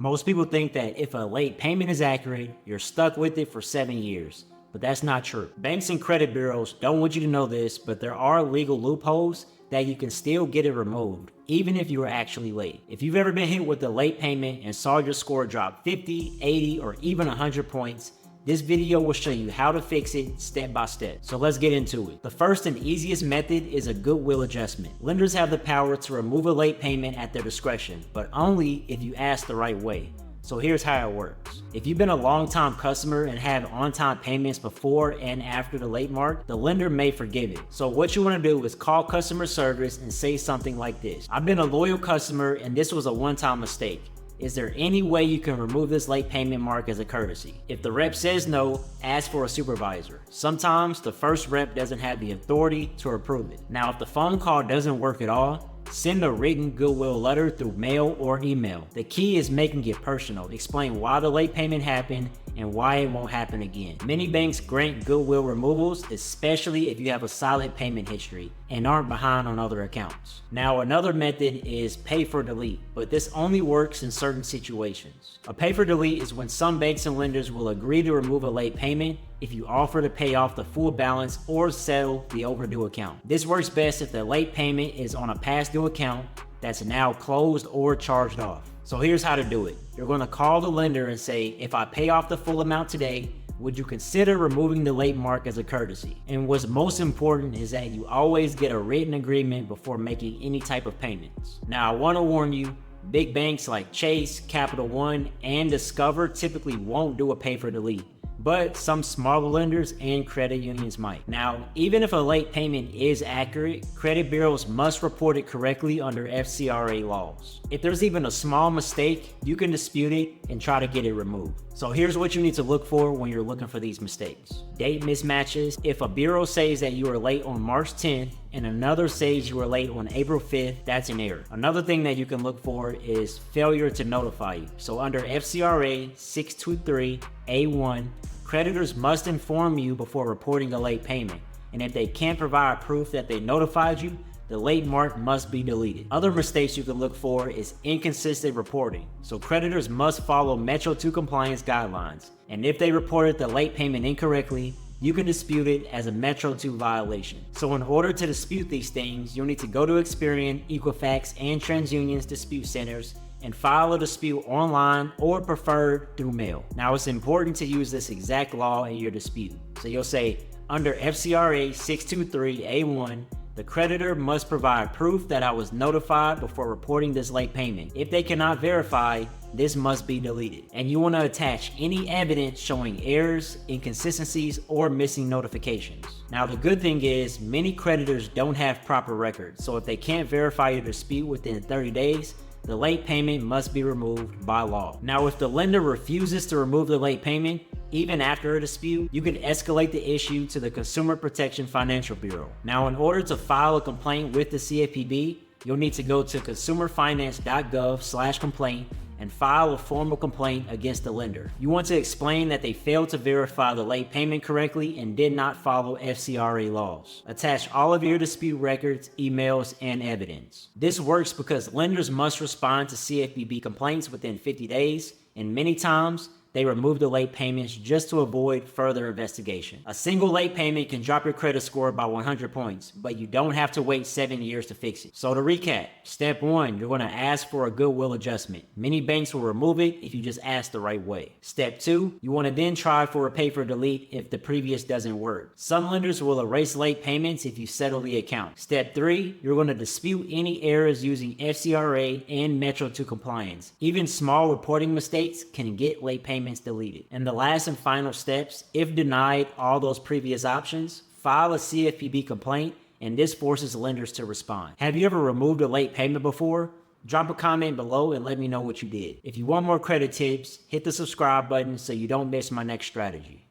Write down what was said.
Most people think that if a late payment is accurate, you're stuck with it for 7 years. But that's not true. Banks and credit bureaus don't want you to know this, but there are legal loopholes that you can still get it removed, even if you were actually late. If you've ever been hit with a late payment and saw your score drop 50, 80, or even 100 points, this video will show you how to fix it step by step. So let's get into it. The first and easiest method is a Goodwill adjustment. Lenders have the power to remove a late payment at their discretion, but only if you ask the right way. So here's how it works. If you've been a long-time customer and have on-time payments before and after the late mark, the lender may forgive it. So what you want to do is call customer service and say something like this: I've been a loyal customer and this was a one-time mistake. Is there any way you can remove this late payment mark as a courtesy? If the rep says no, ask for a supervisor. Sometimes the first rep doesn't have the authority to approve it. Now, if the phone call doesn't work at all, send a written Goodwill letter through mail or email. The key is making it personal. Explain why the late payment happened and why it won't happen again. Many banks grant Goodwill removals, especially if you have a solid payment history and aren't behind on other accounts. Now, another method is pay for delete, but this only works in certain situations. A pay for delete is when some banks and lenders will agree to remove a late payment if you offer to pay off the full balance or settle the overdue account. This works best if the late payment is on a past due account that's now closed or charged off. So here's how to do it. You're going to call the lender and say, if I pay off the full amount today, would you consider removing the late mark as a courtesy? And what's most important is that you always get a written agreement before making any type of payments. Now, I want to warn you, big banks like Chase, Capital One, and Discover typically won't do a pay for delete, but some smaller lenders and credit unions might. Now, even if a late payment is accurate, credit bureaus must report it correctly under FCRA laws. If there's even a small mistake, you can dispute it and try to get it removed. So here's what you need to look for when you're looking for these mistakes. Date mismatches. If a bureau says that you were late on March 10th and another says you were late on April 5th, that's an error. Another thing that you can look for is failure to notify you. So under FCRA 623A1, creditors must inform you before reporting a late payment. And if they can't provide proof that they notified you, the late mark must be deleted. Other mistakes you can look for is inconsistent reporting. So creditors must follow Metro 2 compliance guidelines. And if they reported the late payment incorrectly, you can dispute it as a Metro 2 violation. So in order to dispute these things, you'll need to go to Experian, Equifax, and TransUnion's dispute centers and file a dispute online or preferred through mail. Now, it's important to use this exact law in your dispute. So you'll say, under FCRA 623A1, the creditor must provide proof that I was notified before reporting this late payment. If they cannot verify, this must be deleted. And you want to attach any evidence showing errors, inconsistencies, or missing notifications. Now, the good thing is many creditors don't have proper records, so if they can't verify your dispute within 30 days, the late payment must be removed by law. Now, if the lender refuses to remove the late payment, even after a dispute, you can escalate the issue to the Consumer Protection Financial Bureau. Now, in order to file a complaint with the CFPB, you'll need to go to consumerfinance.gov/complaint and file a formal complaint against the lender. You want to explain that they failed to verify the late payment correctly and did not follow FCRA laws. Attach all of your dispute records, emails, and evidence. This works because lenders must respond to CFPB complaints within 50 days, and many times, they remove the late payments just to avoid further investigation. A single late payment can drop your credit score by 100 points, but you don't have to wait 7 years to fix it. So to recap, step 1, you're going to ask for a Goodwill adjustment. Many banks will remove it if you just ask the right way. Step 2, you want to then try for a pay for delete if the previous doesn't work. Some lenders will erase late payments if you settle the account. Step 3, you're going to dispute any errors using FCRA and Metro 2 compliance. Even small reporting mistakes can get late payments deleted. And the last and final steps, if denied all those previous options, file a CFPB complaint, and this forces lenders to respond. Have you ever removed a late payment before? Drop a comment below and let me know what you did. If you want more credit tips, hit the subscribe button so you don't miss my next strategy.